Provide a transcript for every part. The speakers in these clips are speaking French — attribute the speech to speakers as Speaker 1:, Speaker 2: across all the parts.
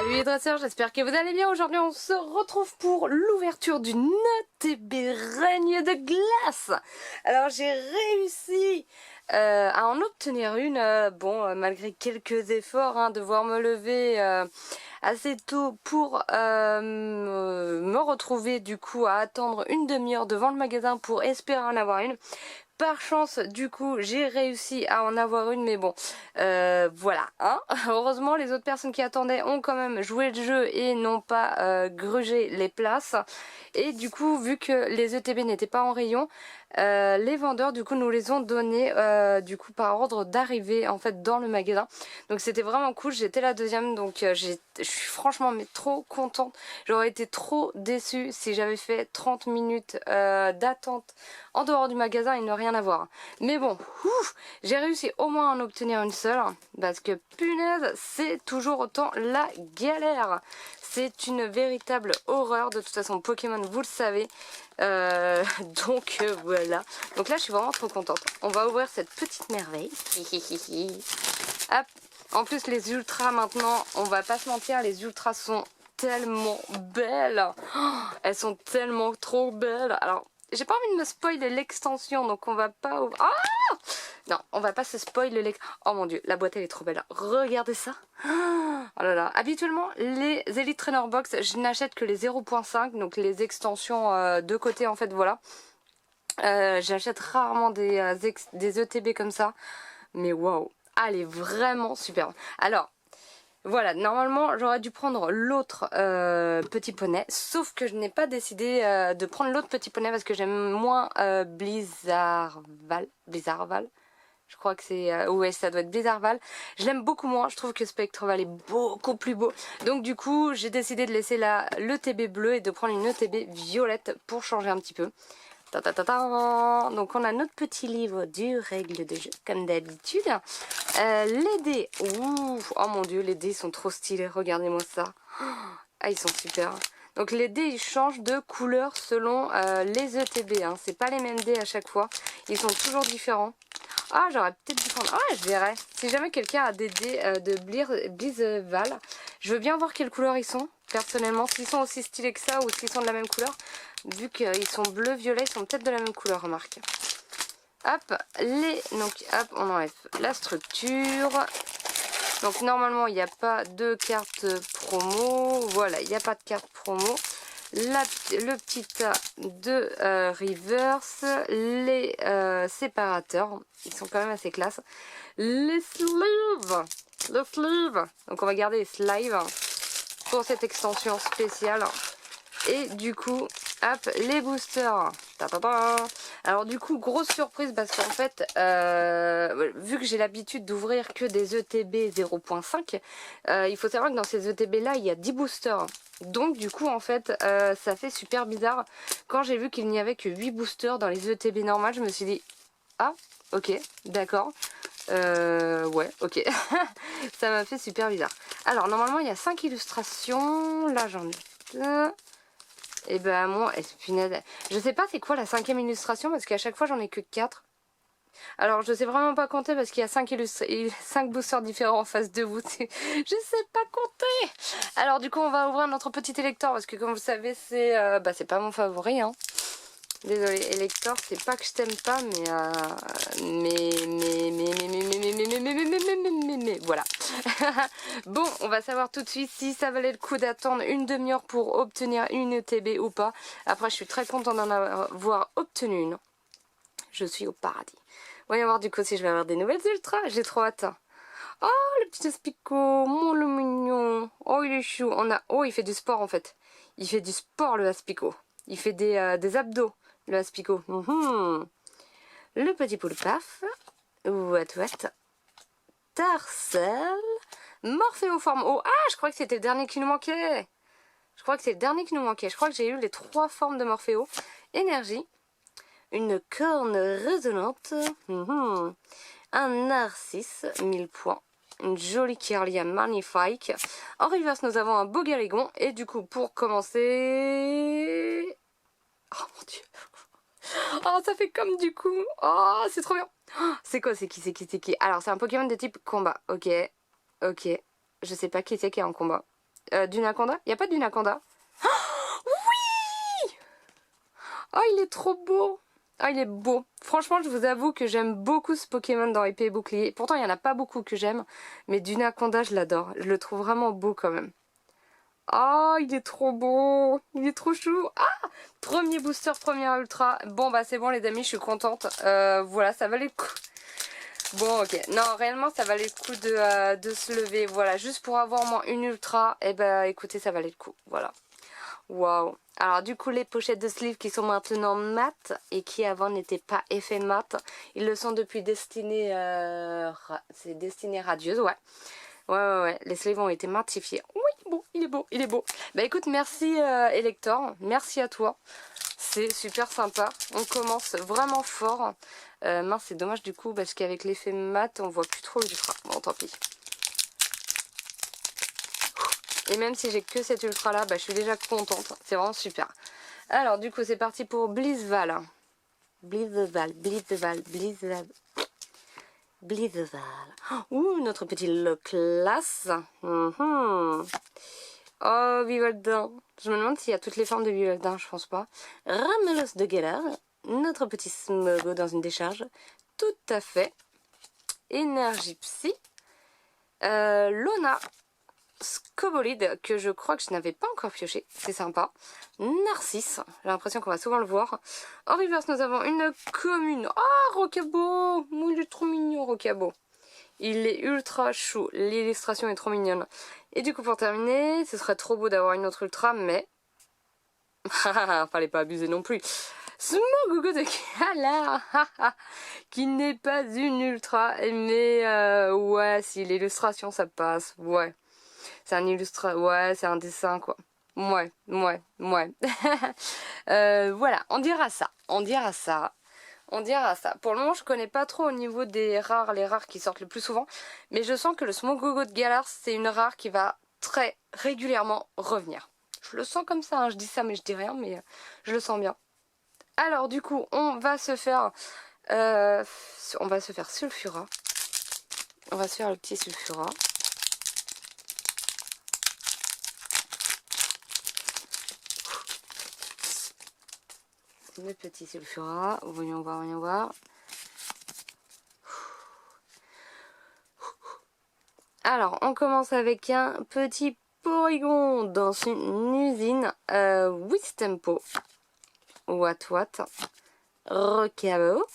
Speaker 1: Salut les dresseurs, j'espère que vous allez bien. Aujourd'hui on se retrouve pour l'ouverture d'une ETB Règne de glace. Alors j'ai réussi à en obtenir une, malgré quelques efforts, hein, devoir me lever assez tôt pour me retrouver du coup à attendre une demi-heure devant le magasin pour espérer en avoir une. Par chance, du coup, j'ai réussi à en avoir une, mais bon, voilà, hein. Heureusement, les autres personnes qui attendaient ont quand même joué le jeu et n'ont pas grugé les places. Et du coup, vu que les ETB n'étaient pas en rayon, les vendeurs, du coup, nous les ont donnés, du coup, par ordre d'arrivée, en fait, dans le magasin. Donc, c'était vraiment cool. J'étais la deuxième, donc je suis franchement, mais trop contente. J'aurais été trop déçue si j'avais fait 30 minutes d'attente en dehors du magasin et ne rien avoir. Mais bon, j'ai réussi au moins à en obtenir une seule, parce que punaise, c'est toujours autant la galère. C'est une véritable horreur. De toute façon, Pokémon, vous le savez. Voilà. Donc là, je suis vraiment trop contente. On va ouvrir cette petite merveille. Hop. En plus, les ultras maintenant, on va pas se mentir, les ultras sont tellement belles. Oh, elles sont tellement trop belles. Alors, j'ai pas envie de me spoiler l'extension, donc on va pas... Ah non, on va pas se spoiler l'extension. Oh mon dieu, la boîte elle est trop belle. Regardez ça. Oh là là. Habituellement, les Elite Trainer Box, je n'achète que les 0.5, donc les extensions de côté en fait, voilà. J'achète rarement des ETB comme ça. Mais waouh, elle est vraiment super. Alors... Voilà, normalement j'aurais dû prendre l'autre petit poney, sauf que je n'ai pas décidé de prendre l'autre petit poney parce que j'aime moins Blizzarval. Je crois que c'est... ouais, ça doit être Blizzarval. Je l'aime beaucoup moins, je trouve que Spectreval est beaucoup plus beau. Donc du coup, j'ai décidé de laisser l'ETB bleu et de prendre une ETB violette pour changer un petit peu. Donc on a notre petit livre du règle de jeu comme d'habitude. Les dés, ouh, oh mon dieu, les dés sont trop stylés, regardez-moi ça. Ah, ils sont super. Donc les dés ils changent de couleur selon les ETB, hein. C'est pas les mêmes dés à chaque fois, ils sont toujours différents. Ah, j'aurais peut-être dû prendre... Ah, je verrai. Si jamais quelqu'un a des dés de Blizzval, je veux bien voir quelle couleur ils sont, personnellement. S'ils sont aussi stylés que ça ou s'ils sont de la même couleur. Vu qu'ils sont bleu, violet, ils sont peut-être de la même couleur, remarque. Hop, donc hop, on enlève la structure. Donc normalement, il n'y a pas de carte promo. Voilà, il n'y a pas de carte promo. Le petit tas de reverse, les séparateurs, ils sont quand même assez classe. Les sleeves, le sleeve, donc on va garder les sleeves pour cette extension spéciale. Et du coup, hop, les boosters. Alors du coup, grosse surprise parce qu'en fait, vu que j'ai l'habitude d'ouvrir que des ETB 0.5, il faut savoir que dans ces ETB là, il y a 10 boosters. Donc du coup, en fait, ça fait super bizarre. Quand j'ai vu qu'il n'y avait que 8 boosters dans les ETB normales, je me suis dit, ah, ok, d'accord. Ouais, ok. Ça m'a fait super bizarre. Alors, normalement, il y a 5 illustrations. Là, j'en ai 2. Et ben moi, je sais pas c'est quoi la 5e illustration parce qu'à chaque fois j'en ai que 4. Alors je sais vraiment pas compter parce qu'il y a 5 boosters différents en face de vous. Je sais pas compter. Alors du coup on va ouvrir notre petit électeur parce que comme vous savez c'est pas mon favori, hein. Désolé, Elector, c'est pas que je t'aime pas, mais voilà. Bon, on va savoir tout de suite si ça valait le coup d'attendre une demi-heure pour obtenir une ETB ou pas. Après, je suis très contente d'en avoir obtenu une. Je suis au paradis. Voyons voir du coup si je vais avoir des nouvelles ultras. J'ai trop hâte. Oh, le petit Aspico, mon le mignon. Oh, il est chou. Oh, il fait du sport en fait. Il fait du sport le Aspico. Il fait des abdos. Le Aspico. Le petit poule paf. What. Tarcelle. Morphéoforme. Oh, ah, je crois que c'était le dernier qui nous manquait. Je crois que j'ai eu les 3 formes de Morphéo. Énergie. Une corne résonante. Un narcisse. 1000 points. Une jolie Kirlia magnifique. En reverse, nous avons un beau Garigon. Et du coup, pour commencer... Oh mon dieu. Oh, ça fait comme du coup. Oh, c'est trop bien. Oh, c'est quoi, c'est qui? Alors, c'est un Pokémon de type combat. Ok. Je sais pas qui c'est qui est en combat. Dunaconda. Il n'y a pas de Dunaconda. Oui. Oh, il est trop beau. Ah, il est beau. Franchement, je vous avoue que j'aime beaucoup ce Pokémon dans Épée et Bouclier. Pourtant, il n'y en a pas beaucoup que j'aime. Mais Dunaconda, je l'adore. Je le trouve vraiment beau quand même. Oh, il est trop beau. Il est trop chou. Ah, premier booster, première ultra. Bon, bah c'est bon les amis, je suis contente. Voilà, ça valait le coup. Bon, ok. Non, réellement, ça valait le coup de se lever. Voilà, juste pour avoir au moins une ultra. Et bah écoutez, ça valait le coup. Voilà. Waouh. Alors du coup les pochettes de sleeve qui sont maintenant mat et qui avant n'étaient pas effet mat, ils le sont depuis Destinée, c'est Destinée Radieuse, ouais. Ouais, les sleeves ont été matifiés. Oui, bon, il est beau, il est beau. Bah écoute, merci Elector, merci à toi. C'est super sympa. On commence vraiment fort. Mince, c'est dommage du coup parce qu'avec l'effet mat, on voit plus trop l'ultra. Bon, tant pis. Et même si j'ai que cette ultra là, bah, je suis déjà contente. C'est vraiment super. Alors du coup c'est parti pour Blizzval. Blizzval. Ouh, notre petit classe. Oh, Vivaldin. Je me demande s'il y a toutes les formes de Vivaldin, je pense pas. Ramelos de Galar. Notre petit Smogo dans une décharge. Tout à fait. Énergie Psy. Lona. Scobolide, que je crois que je n'avais pas encore pioché, c'est sympa. Narcisse, j'ai l'impression qu'on va souvent le voir. En reverse, nous avons une commune. Oh, Rocabo. Il est trop mignon, Rocabo. Il est ultra chou, l'illustration est trop mignonne. Et du coup, pour terminer, ce serait trop beau d'avoir une autre ultra, mais... fallait pas abuser non plus. Smogogo de Galar, qui n'est pas une ultra, mais ouais, si l'illustration ça passe, ouais. C'est un ouais, c'est un dessin quoi. Ouais. Voilà, on dira ça. Pour le moment, je connais pas trop au niveau des rares, les rares qui sortent le plus souvent. Mais je sens que le Smogogo de Galar, c'est une rare qui va très régulièrement revenir. Je le sens comme ça, hein. Je dis ça mais je dis rien, mais je le sens bien. Alors du coup, on va se faire Sulfura. On va se faire le petit Sulfura. Le petit Sulfura, voyons voir. Alors, on commence avec un petit Porygon dans une usine. Wistempo, Wat, Rocabo,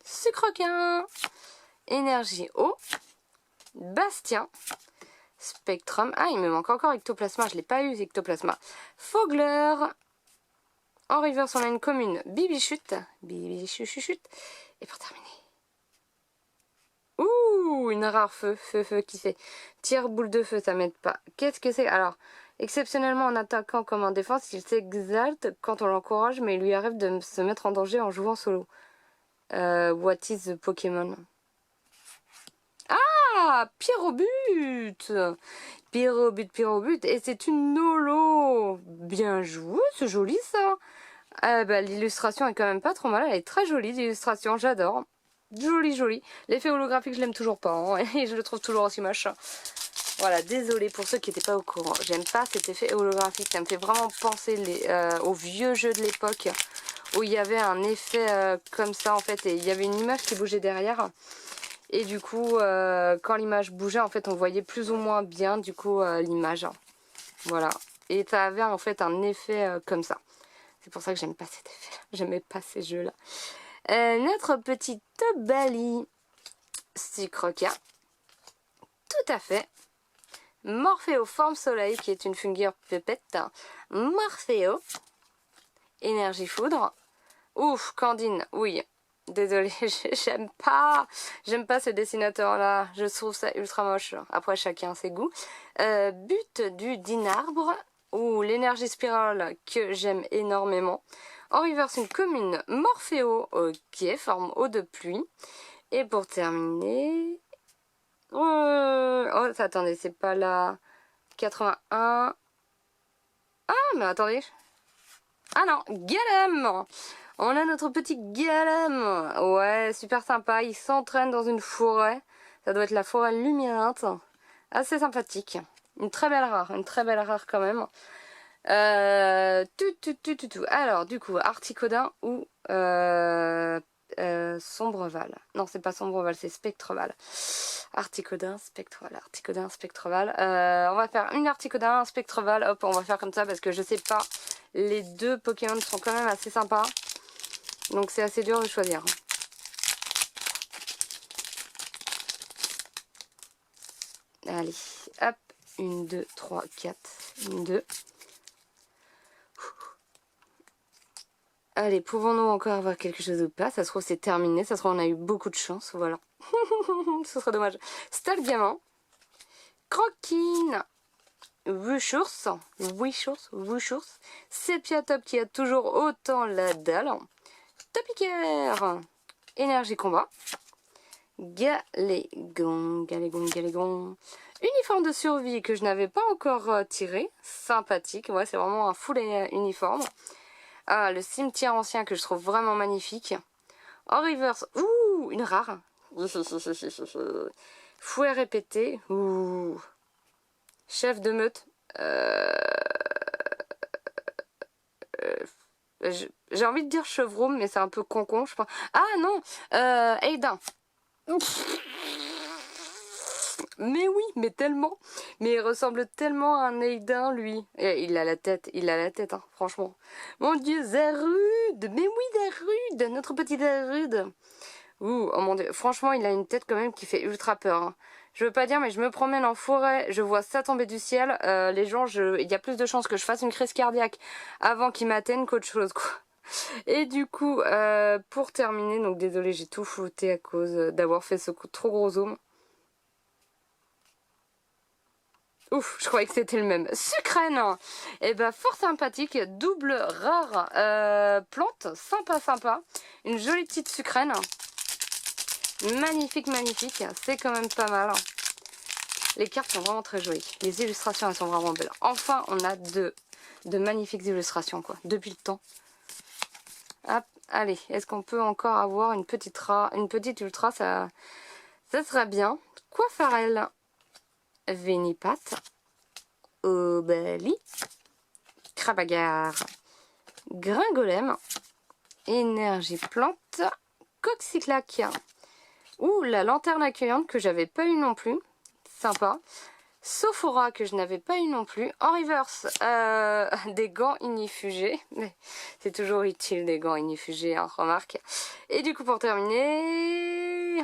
Speaker 1: Sucroquin, Énergie Eau, Bastien, Spectrum. Ah, il me manque encore Ectoplasma, je l'ai pas eu Ectoplasma. Fogler. En reverse, on a une commune Bibichute. Et pour terminer. Ouh, une rare feu qui fait. Tire boule de feu, ça m'aide pas. Qu'est-ce que c'est? Alors, exceptionnellement en attaquant comme en défense, il s'exalte quand on l'encourage, mais il lui arrive de se mettre en danger en jouant solo. What is the Pokémon? Ah, Pyrobut! Pyrobut, et c'est une Nolo! Bien joué, c'est joli ça! Bah, l'illustration est quand même pas trop mal, elle est très jolie l'illustration, j'adore. Joli. L'effet holographique, je l'aime toujours pas, hein, et je le trouve toujours aussi moche. Voilà, désolé pour ceux qui n'étaient pas au courant. J'aime pas cet effet holographique, ça me fait vraiment penser aux vieux jeux de l'époque où il y avait un effet comme ça en fait, et il y avait une image qui bougeait derrière. Et du coup, quand l'image bougeait, en fait, on voyait plus ou moins bien du coup l'image. Voilà. Et ça avait en fait un effet comme ça. C'est pour ça que j'aime pas cet effet-là. J'aimais pas ces jeux-là. Notre petite Bali Sucroquin. Tout à fait. Morpheo Forme Soleil, qui est une fungueur pépette. Morpheo. Énergie Foudre. Ouf, Candine, oui. Désolée, j'aime pas ce dessinateur-là. Je trouve ça ultra moche. Après, chacun ses goûts. But du Dinarbre, ou l'énergie spirale que j'aime énormément. En reverse, une commune Morpheo, ok, forme eau de pluie. Et pour terminer... Oh, attendez, c'est pas la 81. Ah, mais attendez. Ah non, Galem. On a notre petit Galem. Ouais, super sympa. Il s'entraîne dans une forêt. Ça doit être la forêt luminante. Assez sympathique. Une très belle rare quand même. Alors, du coup, Articodin ou Sombreval. Non, c'est pas Sombreval, c'est Spectreval. Articodin, Spectreval. On va faire une Articodin, un Spectreval. Hop, on va faire comme ça parce que je sais pas. Les deux Pokémon sont quand même assez sympas. Donc c'est assez dur de choisir. Allez, hop. 1, 2, 3, 4. 1, 2. Allez, pouvons-nous encore avoir quelque chose ou pas? Ça se trouve c'est terminé, ça se trouve on a eu beaucoup de chance, voilà. Ce serait dommage. Stalgamin, Croquine, Wuchours, Sépiatop qui a toujours autant la dalle, Topicaire, Énergie Combat, Galégon, uniforme de survie que je n'avais pas encore tiré, sympathique, ouais c'est vraiment un full uniforme. Ah, le cimetière ancien que je trouve vraiment magnifique. En reverse, ouh, une rare. Fouet répété, ouh. Chef de meute. J'ai envie de dire chevreau, mais c'est un peu concon, je pense. Ah non, Aiden. Mais oui, mais tellement. Mais il ressemble tellement à un Aiden, lui. Et il a la tête, hein, franchement. Mon Dieu, Zarude. Mais oui, Zarude, notre petit Zarude. Ouh, oh mon Dieu, franchement, il a une tête quand même qui fait ultra peur. Hein. Je veux pas dire, mais je me promène en forêt, je vois ça tomber du ciel. Les gens, il y a plus de chances que je fasse une crise cardiaque avant qu'ils m'atteignent qu'autre chose, quoi. Et du coup, pour terminer, donc désolé, j'ai tout flouté à cause d'avoir fait ce coup trop gros zoom. Ouf, je croyais que c'était le même. Sucrène. Et ben fort sympathique, double rare plante, sympa. Une jolie petite sucrène. Magnifique, c'est quand même pas mal. Les cartes sont vraiment très jolies. Les illustrations, elles sont vraiment belles. Enfin, on a de magnifiques illustrations, quoi, depuis le temps. Hop, allez, est-ce qu'on peut encore avoir une petite ultra, ça serait bien. Coiffarel, Vénipat, Obali, Crabagar, Gringolem, Énergie Plante, Coxyclac. Ouh, la lanterne accueillante que j'avais pas eu non plus. Sympa. Sophora que je n'avais pas eu non plus. En reverse, des gants ignifugés. Mais c'est toujours utile des gants ignifugés, hein, remarque. Et du coup, pour terminer...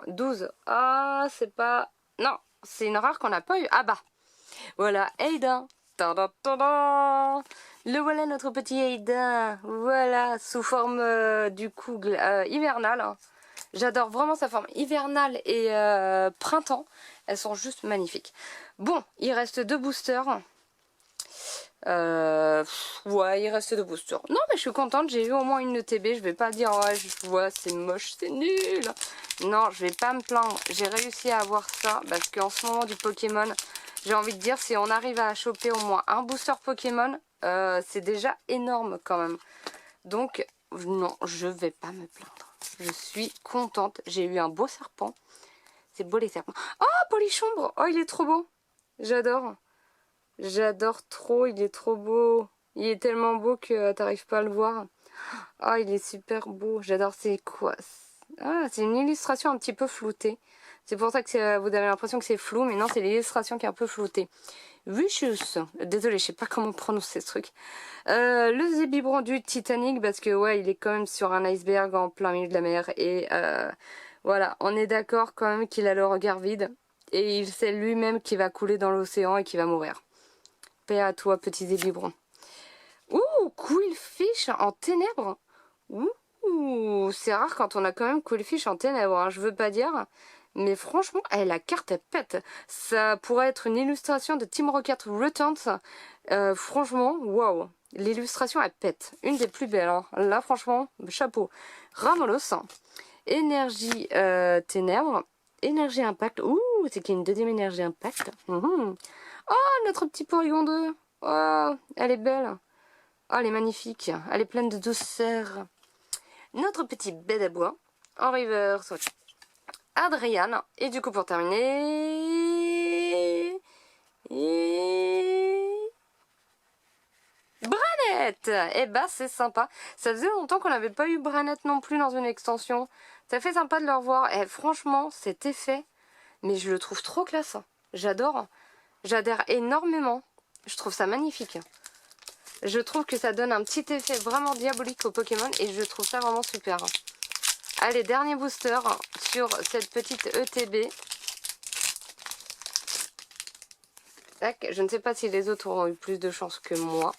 Speaker 1: 12. Ah, c'est pas... Non, c'est une rare qu'on n'a pas eu. Ah bah, voilà, Aiden. Le voilà notre petit Aiden. Voilà, sous forme du coup hivernale. Hein. J'adore vraiment sa forme hivernale et printemps. Elles sont juste magnifiques. Bon, il reste 2 boosters. Ouais, il reste 2 boosters. Non, mais je suis contente. J'ai eu au moins une ETB. Je vais pas dire, ouais, je vois, c'est moche, c'est nul. Non, je vais pas me plaindre. J'ai réussi à avoir ça parce qu'en ce moment du Pokémon, j'ai envie de dire, si on arrive à choper au moins un booster Pokémon, c'est déjà énorme quand même. Donc, non, je vais pas me plaindre. Je suis contente. J'ai eu un beau serpent. C'est beau les serpents. Oh, Polychombre. Oh, il est trop beau. J'adore. J'adore trop. Il est trop beau. Il est tellement beau que t'arrives pas à le voir. Oh, il est super beau. J'adore. C'est quoi? Ah, c'est une illustration un petit peu floutée. C'est pour ça que vous avez l'impression que c'est flou. Mais non, c'est l'illustration qui est un peu floutée. Vicious. Désolée, je sais pas comment prononcer ce truc. Le Zébibron du Titanic, parce que ouais, il est quand même sur un iceberg en plein milieu de la mer. Et voilà, on est d'accord quand même qu'il a le regard vide. Et il sait lui-même qu'il va couler dans l'océan et qu'il va mourir. Paix à toi, petit Zébibron. Ouh, Quillfish en ténèbres. Ouh, c'est rare quand on a quand même Quillfish en ténèbres, hein, je veux pas dire. Mais franchement, la carte elle pète. Ça pourrait être une illustration de Team Rocket Returns. Franchement, waouh. L'illustration elle pète. Une des plus belles. Hein. Là franchement, chapeau. Ramolos. Énergie ténèbres. Énergie impact. Ouh, c'est qu'il y a une deuxième énergie impact. Oh, notre petit Porygon 2. Oh, elle est belle. Oh, elle est magnifique. Elle est pleine de douceur. Notre petit bed à bois. En reverse. Adriane. Et du coup, pour terminer... Et... Branette! Eh ben c'est sympa. Ça faisait longtemps qu'on n'avait pas eu Branette non plus dans une extension. Ça fait sympa de le revoir. Et franchement, cet effet, mais je le trouve trop classe. J'adore. J'adhère énormément. Je trouve ça magnifique. Je trouve que ça donne un petit effet vraiment diabolique au Pokémon et je trouve ça vraiment super. Allez, dernier booster sur cette petite ETB. Tac, je ne sais pas si les autres auront eu plus de chance que moi.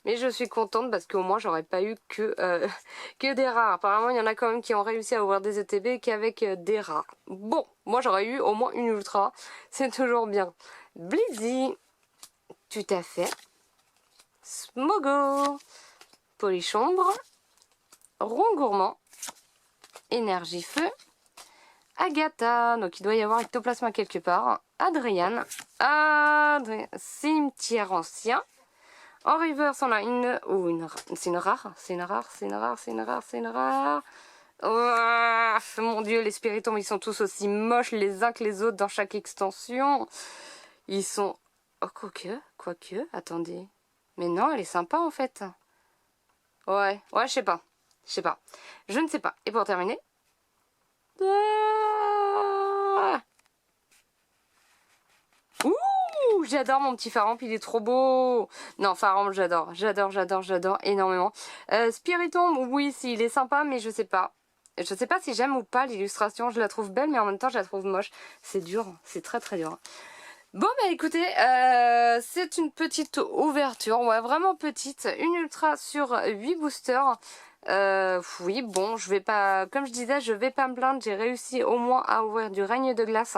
Speaker 1: Mais je suis contente parce qu'au moins j'aurais pas eu que des rares. Apparemment il y en a quand même qui ont réussi à ouvrir des ETB qu'avec des rares. Bon, moi j'aurais eu au moins une ultra. C'est toujours bien. Blizzy, tout à fait. Smogo, Polychombre, Rongourmand, Énergie Feu, Agatha, donc il doit y avoir Ectoplasma quelque part, Adrian, Cimetière Ancien. En reverse, on a c'est une rare. Oh, mon dieu, les spiritomes, ils sont tous aussi moches les uns que les autres dans chaque extension. Ils sont... Oh, quoique, attendez. Mais non, elle est sympa en fait. Ouais, je sais pas. Je ne sais pas. Et pour terminer... Ouh, j'adore mon petit Faramp, il est trop beau. Non, Faramp, j'adore énormément. Spiritomb, oui, si, il est sympa, mais je sais pas. Je sais pas si j'aime ou pas l'illustration, je la trouve belle, mais en même temps, je la trouve moche. C'est dur, c'est très très dur. Bon, bah écoutez, c'est une petite ouverture, ouais, vraiment petite. Une ultra sur 8 boosters. Oui, bon, je vais pas, comme je disais, je vais pas me plaindre, j'ai réussi au moins à ouvrir du règne de glace.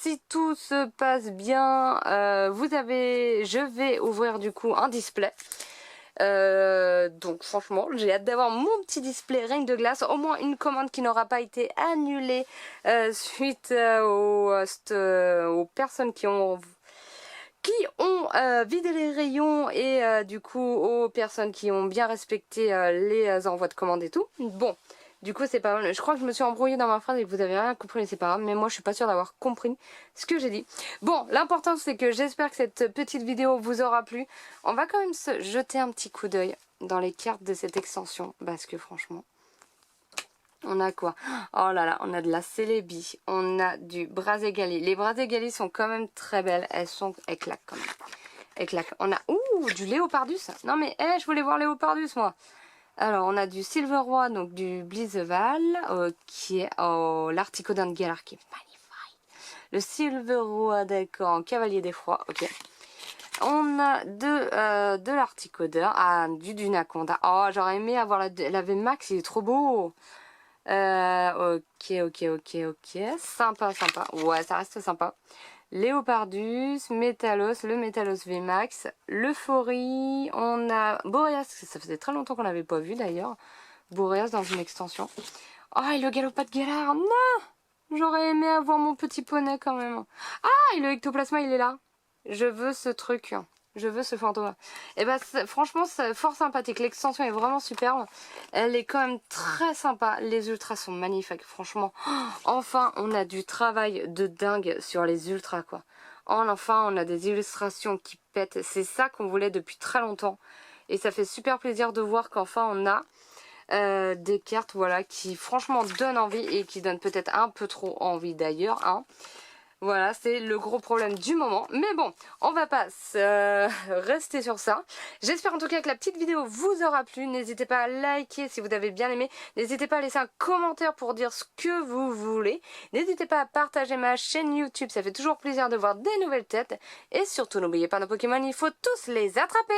Speaker 1: Si tout se passe bien, je vais ouvrir du coup un display. Donc franchement j'ai hâte d'avoir mon petit display règne de glace, au moins une commande qui n'aura pas été annulée suite aux personnes qui ont vidé les rayons et du coup aux personnes qui ont bien respecté les envois de commandes et tout. Bon, du coup c'est pas mal. Je crois que je me suis embrouillée dans ma phrase et que vous avez rien compris, mais c'est pas grave. Mais moi je suis pas sûre d'avoir compris ce que j'ai dit. Bon, l'important c'est que j'espère que cette petite vidéo vous aura plu. On va quand même se jeter un petit coup d'œil dans les cartes de cette extension. Parce que franchement... On a quoi? Oh là là, on a de la Celebi, on a du Braségali. Les Braségali sont quand même très belles, elles claquent quand même. Elles claquent. On a, du Léopardus. Non mais, je voulais voir Léopardus moi. Alors, on a du Silveroi, donc du Blizzval, qui est l'Articodin de Galar, qui est magnifique. Le Silveroi, d'accord, en Cavalier d'Effroi, ok. On a de l'Articodin, du Dunaconda. Oh, j'aurais aimé avoir la VMAX, il est trop beau. Ok. Sympa. Ouais, ça reste sympa. Léopardus, Métalos, le Métalos VMAX, l'Euphorie, on a Boreas, ça faisait très longtemps qu'on n'avait pas vu d'ailleurs. Boreas dans une extension. Oh, et le Galopade Galar, non! J'aurais aimé avoir mon petit poney quand même. Ah, et le Ectoplasma, il est là. Je veux ce truc. Je veux ce fantôme. Et bah franchement c'est fort sympathique. L'extension est vraiment superbe. Elle est quand même très sympa. Les ultras sont magnifiques. Franchement. Enfin on a du travail de dingue sur les ultras quoi. Enfin on a des illustrations qui pètent. C'est ça qu'on voulait depuis très longtemps. Et ça fait super plaisir de voir qu'enfin on a des cartes voilà qui franchement donnent envie. Et qui donnent peut-être un peu trop envie d'ailleurs. Hein. Voilà, c'est le gros problème du moment. Mais bon, on va pas rester sur ça. J'espère en tout cas que la petite vidéo vous aura plu. N'hésitez pas à liker si vous avez bien aimé. N'hésitez pas à laisser un commentaire pour dire ce que vous voulez. N'hésitez pas à partager ma chaîne YouTube. Ça fait toujours plaisir de voir des nouvelles têtes. Et surtout, n'oubliez pas nos Pokémon, il faut tous les attraper.